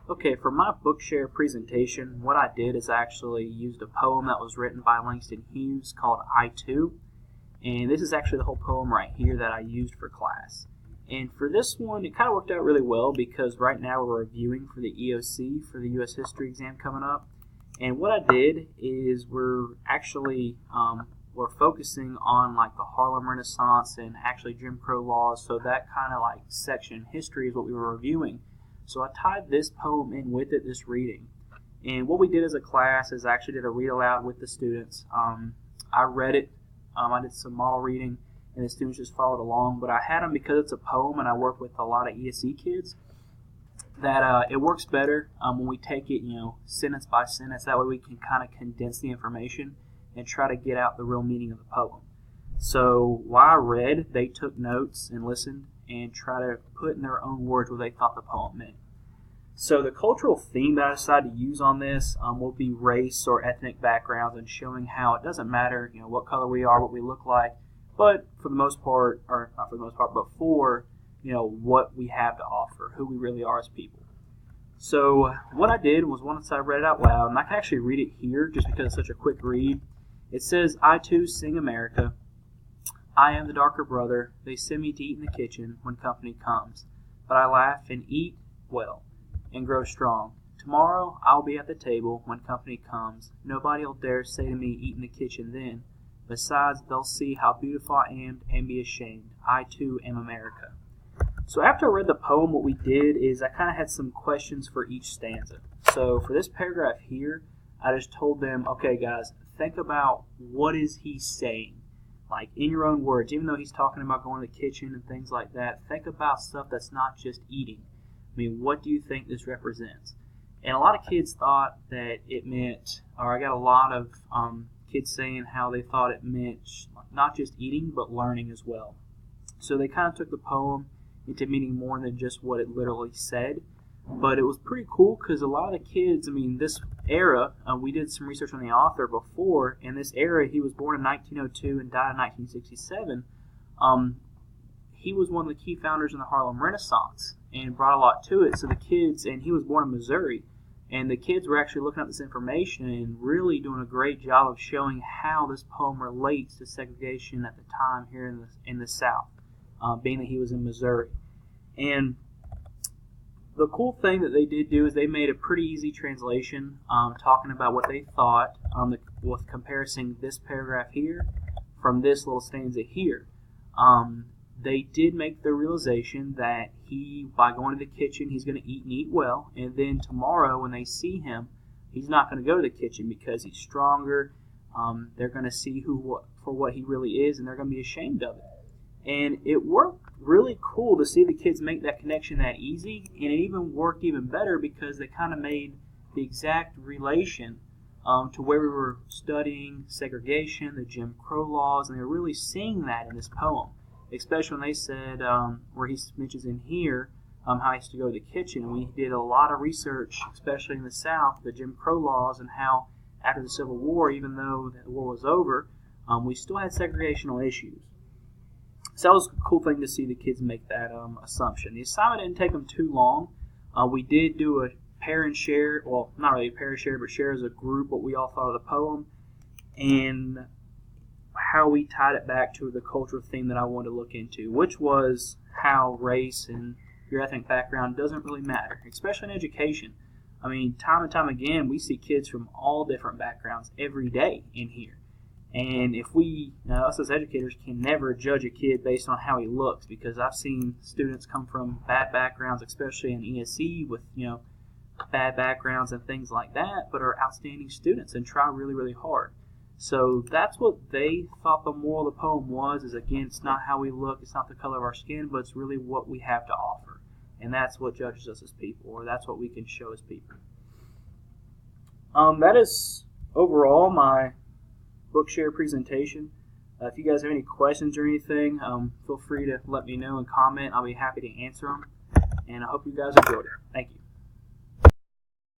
Okay, for my Bookshare presentation, what I did is I actually used a poem that was written by Langston Hughes called I Too. And this is actually the whole poem right here that I used for class. And for this one, it kind of worked out really well because right now we're reviewing for the EOC for the U.S. History exam coming up. And what I did is we're actually we're focusing on like the Harlem Renaissance and actually Jim Crow laws. So that kind of like section history is what we were reviewing. So I tied this poem in with it, this reading. And what we did as a class is I actually did a read aloud with the students. I read it. I did some model reading, and the students just followed along. But I had them, because it's a poem and I work with a lot of ESE kids, that it works better when we take it, sentence by sentence. That way we can kind of condense the information and try to get out the real meaning of the poem. So while I read, they took notes and listened and try to put in their own words what they thought the poem meant. So the cultural theme that I decided to use on this will be race or ethnic backgrounds, and showing how it doesn't matter, what color we are, what we look like, but for the most part, or not for the most part, but for, what we have to offer, who we really are as people. So what I did was, once I read it out loud, and I can actually read it here just because it's such a quick read. It says, I too sing America. I am the darker brother. They send me to eat in the kitchen when company comes. But I laugh and eat well and grow strong. Tomorrow I'll be at the table when company comes. Nobody'll dare say to me, eat in the kitchen then. Besides, they'll see how beautiful I am and be ashamed. I too am America. So after I read the poem, what we did is I kind of had some questions for each stanza. So for this paragraph here, I just told them, okay guys, think about what is he saying. Like, in your own words, even though he's talking about going to the kitchen and things like that, think about stuff that's not just eating. I mean, what do you think this represents? And a lot of kids thought that it meant, or I got a lot of kids saying how they thought it meant not just eating, but learning as well. So they kind of took the poem into meaning more than just what it literally said. But it was pretty cool because a lot of the kids, this era, we did some research on the author before. In this era, he was born in 1902 and died in 1967. He was one of the key founders in the Harlem Renaissance and brought a lot to it. So the kids, and he was born in Missouri, and the kids were actually looking up this information and really doing a great job of showing how this poem relates to segregation at the time here in the South, being that he was in Missouri. And the cool thing that they did do is they made a pretty easy translation, talking about what they thought, with comparison this paragraph here from this little stanza here. They did make the realization that by going to the kitchen, he's going to eat and eat well, and then tomorrow when they see him, he's not going to go to the kitchen because he's stronger. They're going to see for what he really is, and they're going to be ashamed of it. And it worked really cool to see the kids make that connection that easy, and it even worked even better because they kind of made the exact relation to where we were studying segregation, the Jim Crow laws, and they were really seeing that in this poem, especially when they said, where he mentions in here, how he used to go to the kitchen. And we did a lot of research, especially in the South, the Jim Crow laws, and how after the Civil War, even though the war was over, we still had segregational issues. So that was a cool thing to see the kids make that assumption. The assignment didn't take them too long. We did do a pair and share, well, not really a pair and share, but share as a group what we all thought of the poem and how we tied it back to the cultural theme that I wanted to look into, which was how race and your ethnic background doesn't really matter, especially in education. Time and time again, we see kids from all different backgrounds every day in here. And if we, us as educators, can never judge a kid based on how he looks, because I've seen students come from bad backgrounds, especially in ESE, with bad backgrounds and things like that, but are outstanding students and try really, really hard. So that's what they thought the moral of the poem was, is again, it's not how we look, it's not the color of our skin, but it's really what we have to offer. And that's what judges us as people, or that's what we can show as people. That is overall my Bookshare presentation. If you guys have any questions or anything, feel free to let me know and comment. I'll be happy to answer them. And I hope you guys enjoyed it. Thank you.